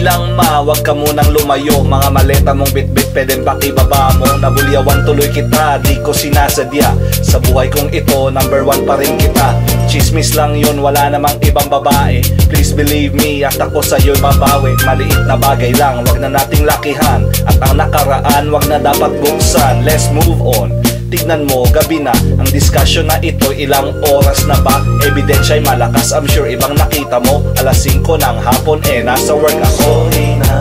lang wag ka munang lumayo. Mga maleta mong bitbit pwedeng pakibaba mo. Nabulyawan tuloy kita, di ko sinasadya. Sa buhay kong ito, number 1 pa rin kita. Chismis lang yun, wala namang ibang babae. Please believe me, at ako sa'yo'y mabawi. Maliit na bagay lang, wag na nating lakihan. At ang nakaraan, wag na dapat buksan. Let's move on. Tignan mo, gabi na, ang discussion na ito, ilang oras na ba? Ebidensya'y malakas, I'm sure ibang nakita mo. Alas 5 ng hapon, nasa work ako.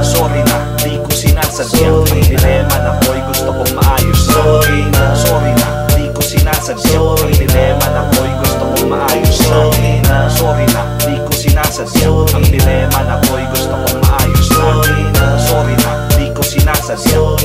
Sorry na, di ko sinasadya. Ang dilema na ko'y gusto kong maayos. Sorry na, di ko sinasadya. Ang dilema na ko'y gusto kong maayos. Sorry na, di ko sinasadya. Ang dilema na ko'y gusto kong maayos. Sorry na, di ko sinasadya.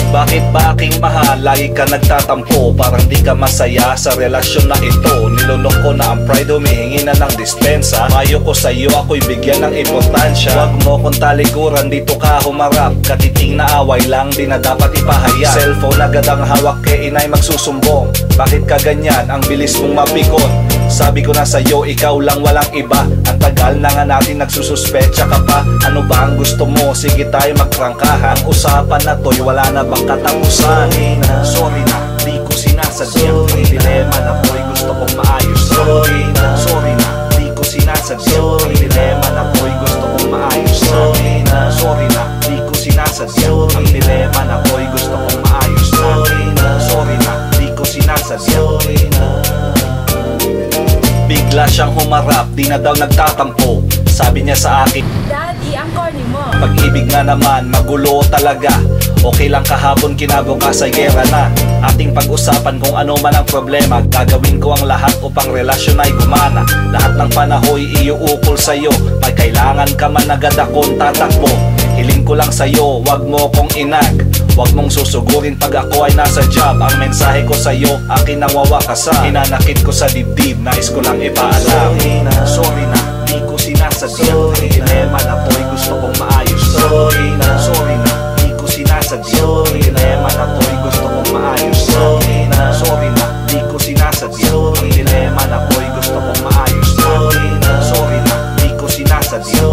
Bakit ba aking mahal, lagi ka nagtatampo? Parang di ka masaya sa relasyon na ito. Nilunok ko na ang pride, humihingi na ng dispensa. Payo ko sa'yo, ako'y bigyan ng importansya. Huwag mo kong talikuran, dito ka humarap. Katiting na away lang, di na dapat ipahayag. Cellphone agad ang hawak, kay inay magsusumbong. Bakit ka ganyan, ang bilis mong mapikon? Sabi ko na sa'yo, ikaw lang walang iba. Ang tagal na nga natin nagsususpecha ka pa. Ano ba ang gusto mo? Sige tayo magprangkahan. Ang usapan na to'y wala na bang katapusan? Sorry na, di ko sinasadya. Ang dilema na ko'y gusto kong maayos. Sorry na, di ko sinasadya. Ang dilema na ko'y gusto kong maayos. Sorry na, di ko sinasadya. Ang dilema na ko'y gusto kong maayos. Sorry na, di ko sinasadya. Bigla siyang humarap, di na daw nagtatampo. Sabi niya sa akin, Daddy, ang corny mo. pag-ibig nga naman, magulo talaga. Okay lang kahapon, kinabukasan gera na. Ating pag-usapan kung ano man ang problema. Gagawin ko ang lahat upang relasyon ay gumana. Lahat ng panahoy iuukol sa'yo. Pag kailangan ka man agad akong tatakbo. Hiling ko lang sa'yo, wag mo kong inag. Wag mong susugurin pag ako ay nasa job. Ang mensahe ko sa'yo, akin ang wawakasan. Hinanakit ko sa dibdib, nais ko lang ipaalam. Sorry na, di ko sinasadya. Ang dilema na to'y gusto kong maayos. Sorry na, di ko sinasadya. Ang dilema na to'y gusto kong maayos. Sorry na, di ko sinasadya. Ang dilema na to'y gusto kong maayos. Sorry na, di ko sinasadya.